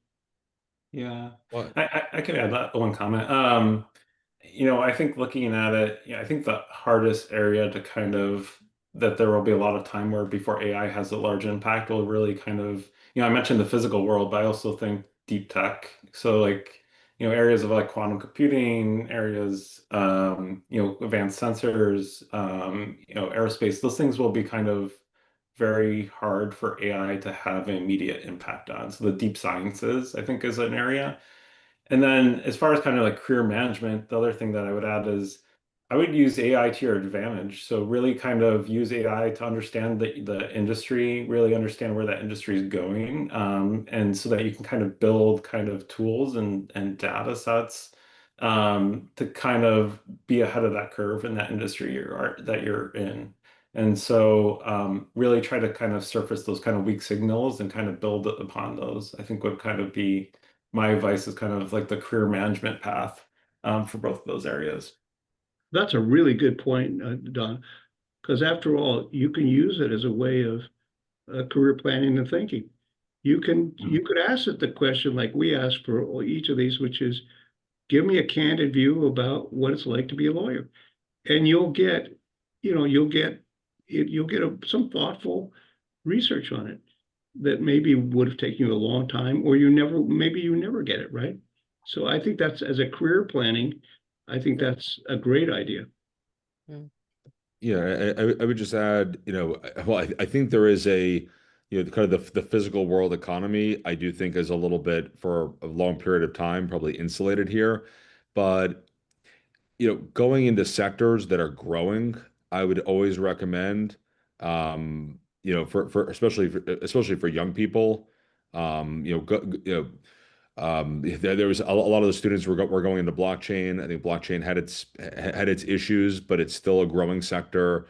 Yeah, Well, I could add that one comment. I think looking at it, I think the hardest area to kind of that there will be a lot of time where before AI has a large impact will really kind of, I mentioned the physical world, but I also think deep tech. So like, areas of like quantum computing, areas, advanced sensors, aerospace, those things will be kind of very hard for AI to have an immediate impact on. So the deep sciences, I think, is an area. And then as far as kind of like career management, the other thing that I would add is I would use AI to your advantage. So really kind of use AI to understand the industry, really understand where that industry is going, and so that you can kind of build kind of tools and data sets to kind of be ahead of that curve in that industry that you're in. And so really try to kind of surface those kind of weak signals and kind of build upon those, I think would kind of be my advice is kind of like the career management path for both of those areas. That's a really good point, Don, because after all, you can use it as a way of career planning and thinking. You could ask it the question like we ask for each of these, which is, give me a candid view about what it's like to be a lawyer, and you'll get, some thoughtful research on it that maybe would have taken you a long time, or maybe you never get it right. So I think that's, as a career planning, I think that's a great idea. Yeah, I would just add, well, I think there is kind of the physical world economy, I do think is a little bit for a long period of time, probably insulated here. But, going into sectors that are growing, I would always recommend, for especially for young people, there was a lot of the students were going into blockchain. I think blockchain had its issues, but it's still a growing sector.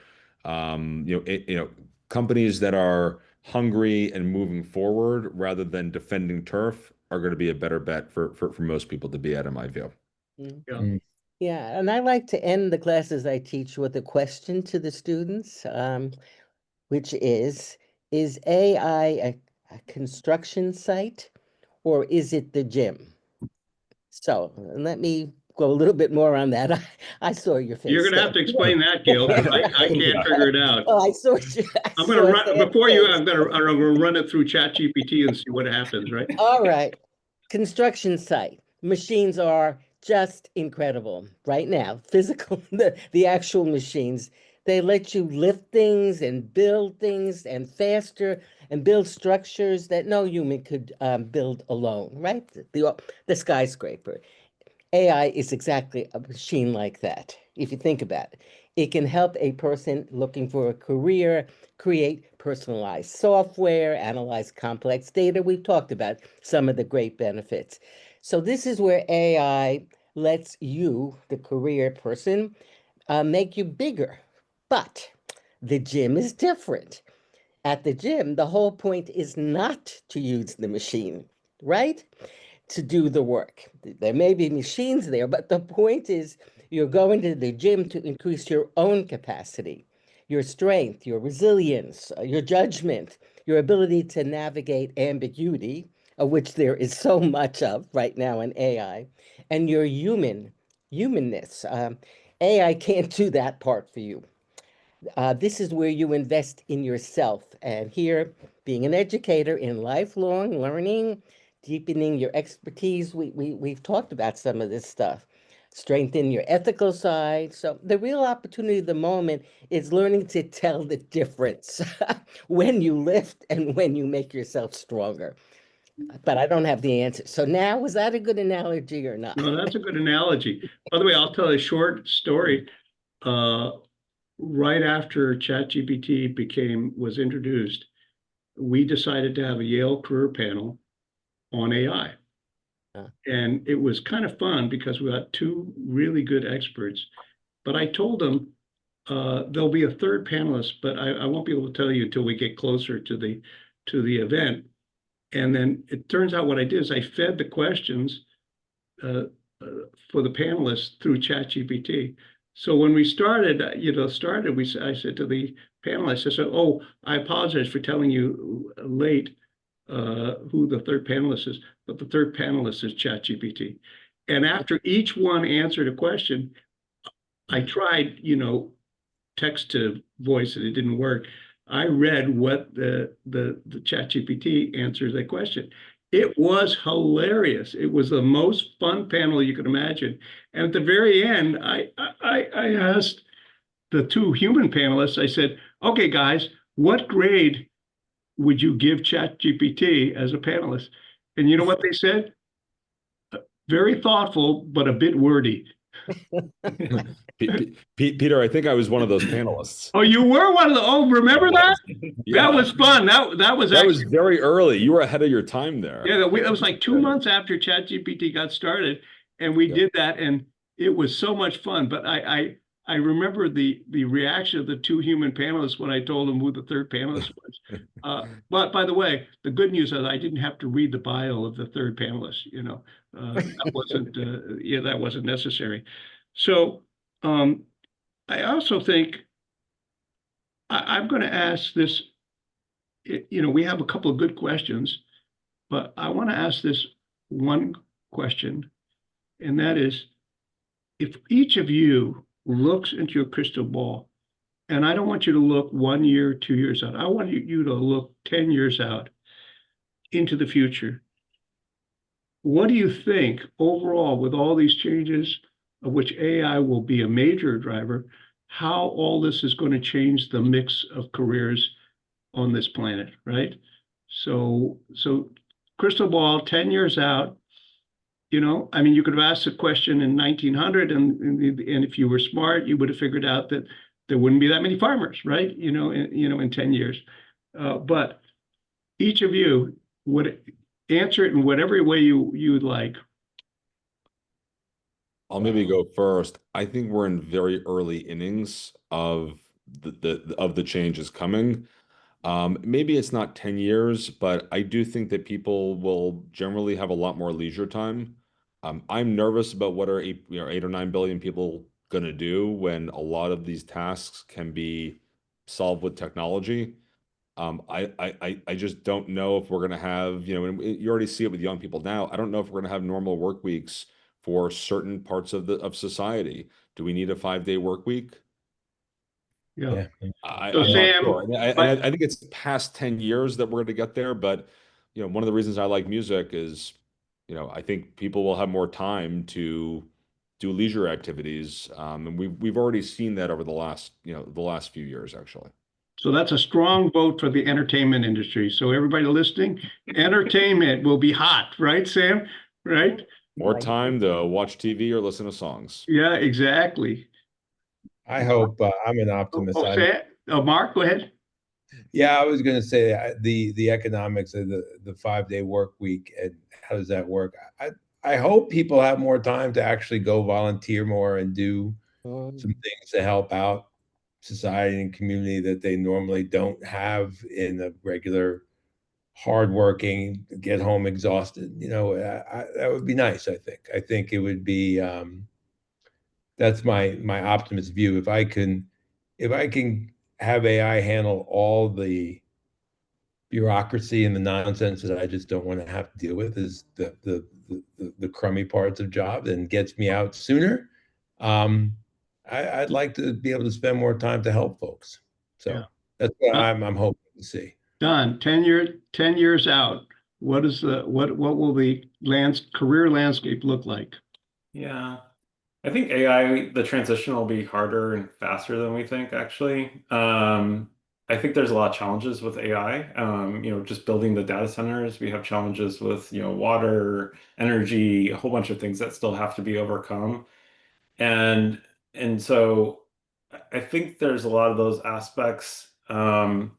Companies that are hungry and moving forward rather than defending turf are going to be a better bet for most people to be at, in my view. Yeah. Yeah, and I like to end the classes I teach with a question to the students, which is AI a construction site or is it the gym? So let me go a little bit more on that. I saw your face. You're going to have to explain that, Gale, because I can't figure it out. Oh, I saw you. I'm going to run before you. I'm going to run it through ChatGPT and see what happens. Right. All right. Construction site. Machines are just incredible right now. Physical, the actual machines, they let you lift things and build things and faster and build structures that no human could build alone, right? The skyscraper. AI is exactly a machine like that. If you think about it, it can help a person looking for a career create personalized software, analyze complex data. We've talked about some of the great benefits. So this is where AI lets you, the career person, make you bigger. But the gym is different. At the gym, the whole point is not to use the machine, right? To do the work. There may be machines there, but the point is you're going to the gym to increase your own capacity, your strength, your resilience, your judgment, your ability to navigate ambiguity, of which there is so much of right now in AI, and your humanness. AI can't do that part for you. This is where you invest in yourself. And here, being an educator in lifelong learning, deepening your expertise, we've talked about some of this stuff. Strengthen your ethical side. So the real opportunity of the moment is learning to tell the difference when you lift and when you make yourself stronger. But I don't have the answer. So now, was that a good analogy or not? No, that's a good analogy. By the way, I'll tell a short story. Right after ChatGPT was introduced, we decided to have a Yale career panel on AI. And it was kind of fun because we got two really good experts. But I told them there'll be a third panelist, but I won't be able to tell you until we get closer to the event. And then it turns out what I did is I fed the questions for the panelists through ChatGPT. So when we started, I said to the panelists, I said, "Oh, I apologize for telling you late who the third panelist is, but the third panelist is ChatGPT." And after each one answered a question, I tried, text to voice, and it didn't work. I read what the ChatGPT answers that question. It was hilarious. It was the most fun panel you could imagine. And at the very end, I asked the two human panelists, I said, "Okay, guys, what grade would you give ChatGPT as a panelist?" And you know what they said? Very thoughtful, but a bit wordy. Peter, I think I was one of those panelists. Oh, you were one of the, remember that? Yeah. That was fun. That was very early. You were ahead of your time there. Yeah, it was like 2 months after ChatGPT got started, and we did that, and it was so much fun. But I remember the reaction of the two human panelists when I told them who the third panelist was. But by the way, the good news is I didn't have to read the bio of the third panelist. That wasn't necessary. So I also think I'm going to ask this. We have a couple of good questions, but I want to ask this one question, and that is, if each of you looks into your crystal ball, and I don't want you to look 1 year, 2 years out, I want you to look 10 years out into the future. What do you think overall, with all these changes, of which AI will be a major driver, how all this is going to change the mix of careers on this planet, right? So crystal ball, 10 years out, you could have asked the question in 1900, and if you were smart, you would have figured out that there wouldn't be that many farmers, right? In 10 years. But each of you would answer it in whatever way you'd like. I'll maybe go first. I think we're in very early innings of the changes coming. Maybe it's not 10 years, but I do think that people will generally have a lot more leisure time. I'm nervous about what are 8 or 9 billion people going to do when a lot of these tasks can be solved with technology. I just don't know if we're going to have, and you already see it with young people now. I don't know if we're going to have normal work weeks for certain parts of society. Do we need a 5-day work week? Yeah. I'm So not Sam, sure. I think it's past 10 years that we're going to get there. But, one of the reasons I like music is, I think people will have more time to do leisure activities. And we've already seen that over the last few years, actually. So that's a strong vote for the entertainment industry. So everybody listening, entertainment will be hot, right, Sam? Right? More time to watch TV or listen to songs. Yeah, exactly. I hope I'm an optimist. Marc, go ahead. Yeah, I was going to say the economics of the 5-day work week and how does that work? I hope people have more time to actually go volunteer more and do some things to help out society and community that they normally don't have in a regular hardworking, get home exhausted. That would be nice. I think it would be. That's my optimist view. If I can have AI handle all the bureaucracy and the nonsense that I just don't want to have to deal with is the crummy parts of job and gets me out sooner. I'd like to be able to spend more time to help folks. So Yeah. that's what I'm hoping to see. Don, 10 years out, what will the career landscape look like? Yeah. I think AI, the transition will be harder and faster than we think, actually. I think there's a lot of challenges with AI. Just building the data centers, we have challenges with, water, energy, a whole bunch of things that still have to be overcome. And so I think there's a lot of those aspects. And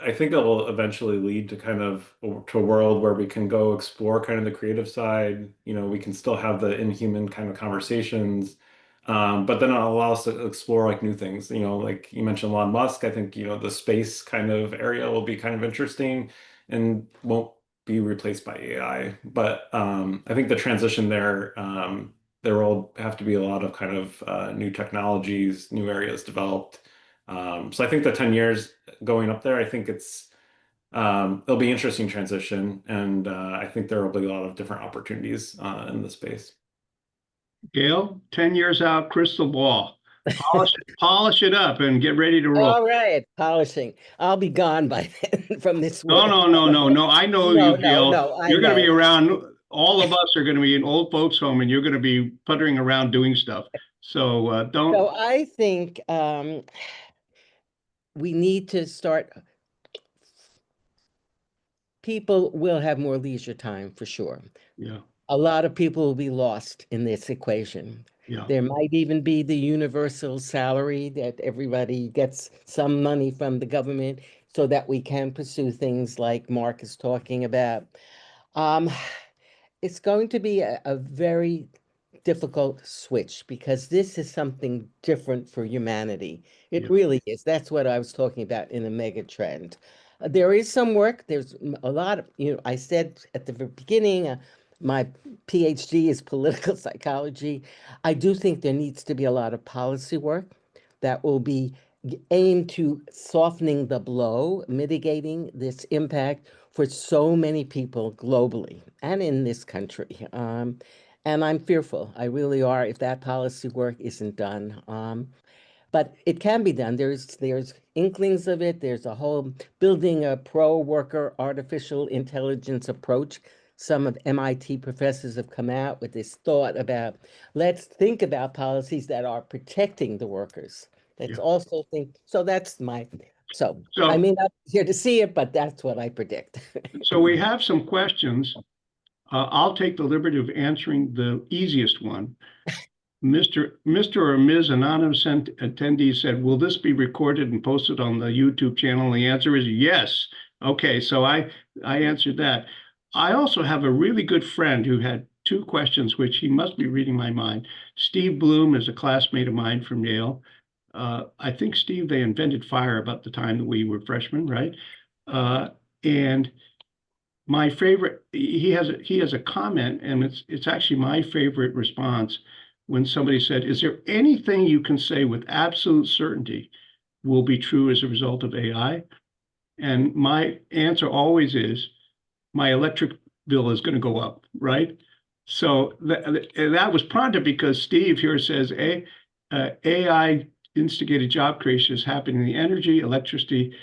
I think it will eventually lead to to a world where we can go explore kind of the creative side. We can still have the inhuman kind of conversations, but then it'll allow us to explore like new things. Like you mentioned Elon Musk, I think, the space kind of area will be kind of interesting and won't be replaced by AI. But I think the transition there will have to be a lot of kind of new technologies, new areas developed. So I think the 10 years going up there, I think it'll be interesting transition, and I think there will be a lot of different opportunities in the space. Gale, 10 years out, crystal ball. Polish it up and get ready to roll. All right, polishing. I'll be gone by then from this No, world. no. I know No, you, Gale. no, I You're going to be know. around. All of us are going to be in old folks' home, and you're going to be puttering around doing stuff. So don't. So I think we need to start. People will have more leisure time for sure. Yeah, A lot of people will be lost in this equation. yeah, There might even be the universal salary that everybody gets some money from the government so that we can pursue things like Marc is talking about. Um, it's going to be a very difficult switch because this is something different for humanity. It Yeah. really is. That's what I was talking about in a mega trend. There is some work. There's a lot of, I said at the beginning, my PhD is political psychology. I do think there needs to be a lot of policy work that will be aimed to softening the blow, mitigating this impact for so many people globally and in this country. And I'm fearful, I really are, if that policy work isn't done. But it can be done. There's inklings of it. There's a whole building a pro-worker artificial intelligence approach. Some of MIT professors have come out with this thought about, let's think about policies that are protecting the workers. Let's also think, so that's so I may not be here to see it, but that's what I predict. So we have some questions. I'll take the liberty of answering the easiest one. Mr. or Ms. Anonymous attendee said, will this be recorded and posted on the YouTube channel? And the answer is yes. Okay, so I answered that. I also have a really good friend who had two questions, which he must be reading my mind. Steve Bloom is a classmate of mine from Yale. I think, Steve, they invented fire about the time that we were freshmen, right? And my favorite, he has a comment, and it's actually my favorite response when somebody said, is there anything you can say with absolute certainty will be true as a result of AI? And my answer always is, my electric bill is going to go up, right? So that was prompted because Steve here says AI instigated job creation is happening in the energy, electricity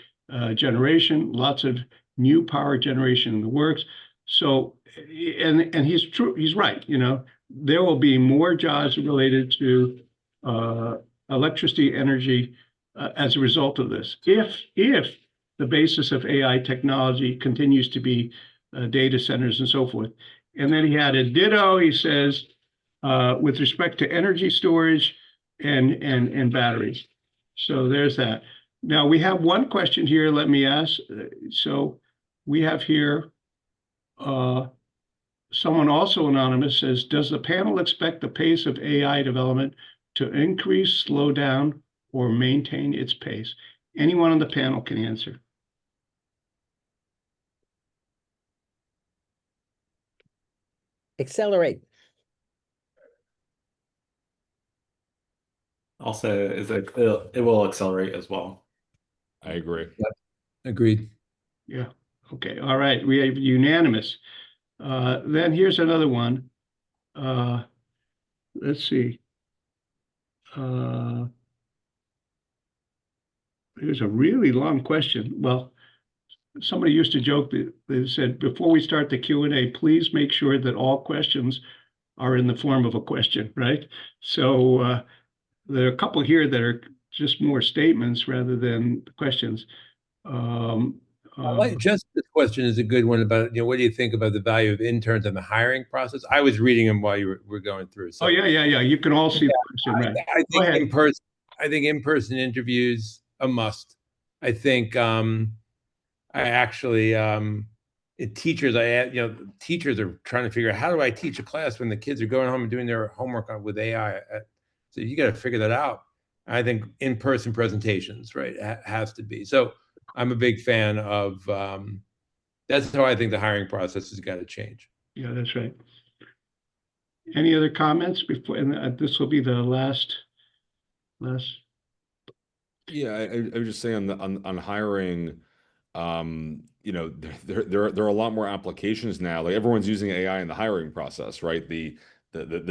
generation, lots of new power generation in the works. So, and he's true, he's right, there will be more jobs related to electricity, energy as a result of this. If the basis of AI technology continues to be data centers and so forth. And then he had a ditto, he says, with respect to energy storage and batteries. So there's that. Now we have one question here, let me ask. So we have here, someone also anonymous says, does the panel expect the pace of AI development to increase, slow down, or maintain its pace? Anyone on the panel can answer. Accelerate. I'll say it will accelerate as well. I agree. Yep. Agreed. Yeah. Okay. All right. We have unanimous. Then here's another one. Let's see. Here's a really long question. Well, somebody used to joke that they said, before we start the Q&A, please make sure that all questions are in the form of a question, right? So there are a couple here that are just more statements rather than questions. Just this question is a good one about, what do you think about the value of interns and the hiring process? I was reading them while you were going through. So Oh, yeah. You can all see the question, right? I think in-person interviews a must. I think teachers are trying to figure out, how do I teach a class when the kids are going home and doing their homework with AI? So you got to figure that out. I think in-person presentations, right, has to be. So I'm a big fan of, that's how I think the hiring process has got to change. Yeah, that's right. Any other comments before, and this will be the last. Yeah, I was just saying on hiring, there are a lot more applications now. Like everyone's using AI in the hiring process, right? The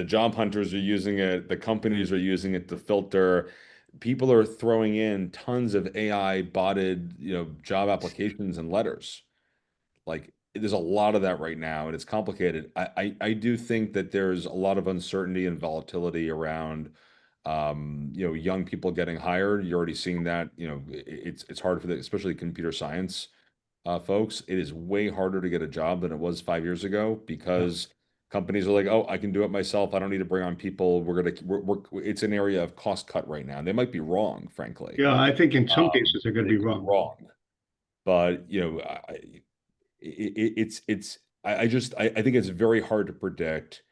job hunters are using it, the companies are using it to filter. People are throwing in tons of AI botted, job applications and letters. Like there's a lot of that right now, and it's complicated. I do think that there's a lot of uncertainty and volatility around young people getting hired. You're already seeing that. It's hard for especially computer science folks. It is way harder to get a job than it was 5 years ago because companies are like, oh, I can do it myself. I don't need to bring on people. It's an area of cost cut right now. They might be wrong, frankly. Yeah, I think in some cases they're going to be wrong. But I think it's very hard to predict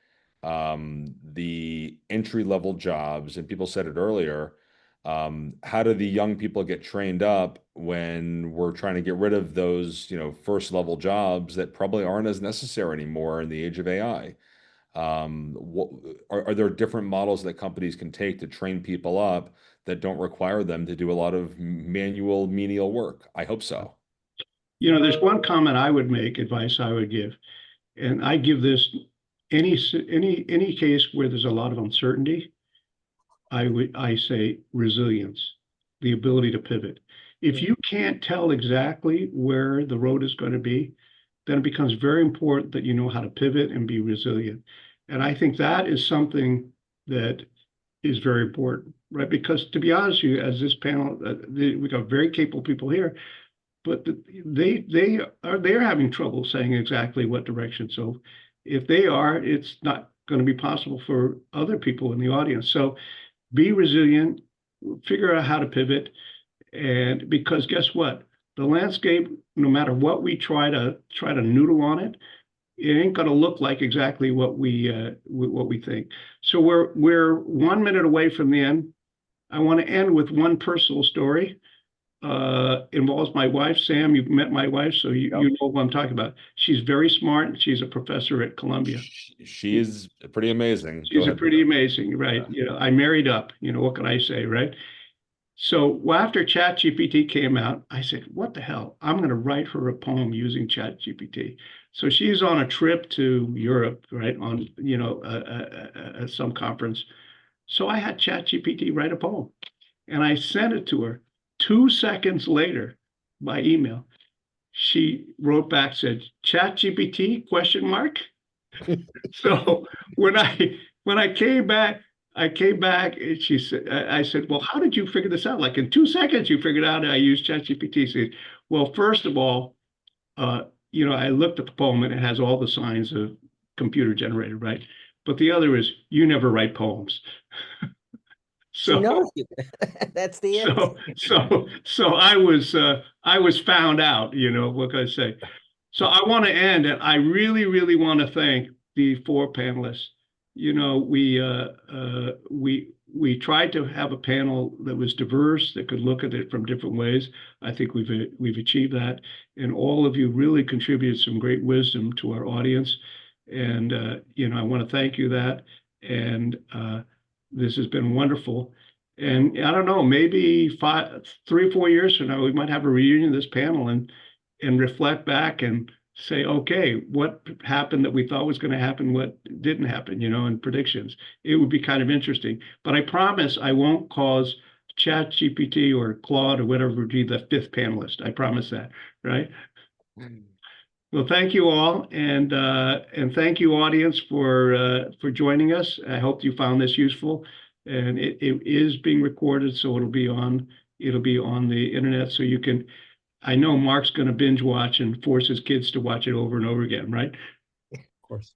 the entry-level jobs, and people said it earlier. How do the young people get trained up when we're trying to get rid of those, first-level jobs that probably aren't as necessary anymore in the age of AI? Are there different models that companies can take to train people up that don't require them to do a lot of manual, menial work? I hope so. There's one comment I would make, advice I would give, and I give this any case where there's a lot of uncertainty. I say resilience, the ability to pivot. If you can't tell exactly where the road is going to be, then it becomes very important that you know how to pivot and be resilient. And I think that is something that is very important, right? Because to be honest with you, as this panel, we got very capable people here, but they're having trouble saying exactly what direction. So if they are, it's not going to be possible for other people in the audience. So be resilient, figure out how to pivot, and because guess what? The landscape, no matter what we try to noodle on it, it ain't going to look like exactly what we think. So we're 1 minute away from the end. I want to end with one personal story. Involves my wife, Sam. You've met my wife, so you know what I'm talking about. She's very smart. She's a professor at Columbia. She is pretty amazing. She's pretty amazing, right? I married up. What can I say, right? So after ChatGPT came out, I said, what the hell? I'm going to write her a poem using ChatGPT. So she's on a trip to Europe, right? On at some conference. So I had ChatGPT write a poem, and I sent it to her. 2 seconds later, by email, she wrote back, said, ChatGPT, ? So when I came back, and she said, I said, well, how did you figure this out? Like in 2 seconds, you figured out I used ChatGPT. She said, well, first of all, I looked at the poem and it has all the signs of computer generated, right? But the other is you never write poems. So knows you. That's the end. So I was found out, what can I say? So I want to end, and I really, really want to thank the 4 panelists. We tried to have a panel that was diverse, that could look at it from different ways. I think we've achieved that, and all of you really contributed some great wisdom to our audience. And I want to thank you that. And this has been wonderful. And I don't know, maybe 3 or 4 years from now, we might have a reunion of this panel, and and reflect back and say, okay, what happened that we thought was going to happen, what didn't happen, and predictions. It would be kind of interesting. But I promise I won't cause ChatGPT or Claude or whatever would be the fifth panelist. I promise that, right? Well, thank you all, and thank you, audience, for joining us. I hope you found this useful, and it is being recorded, so it'll be on the internet, so you can. I know Marc's going to binge watch and force his kids to watch it over and over again, right? Of course.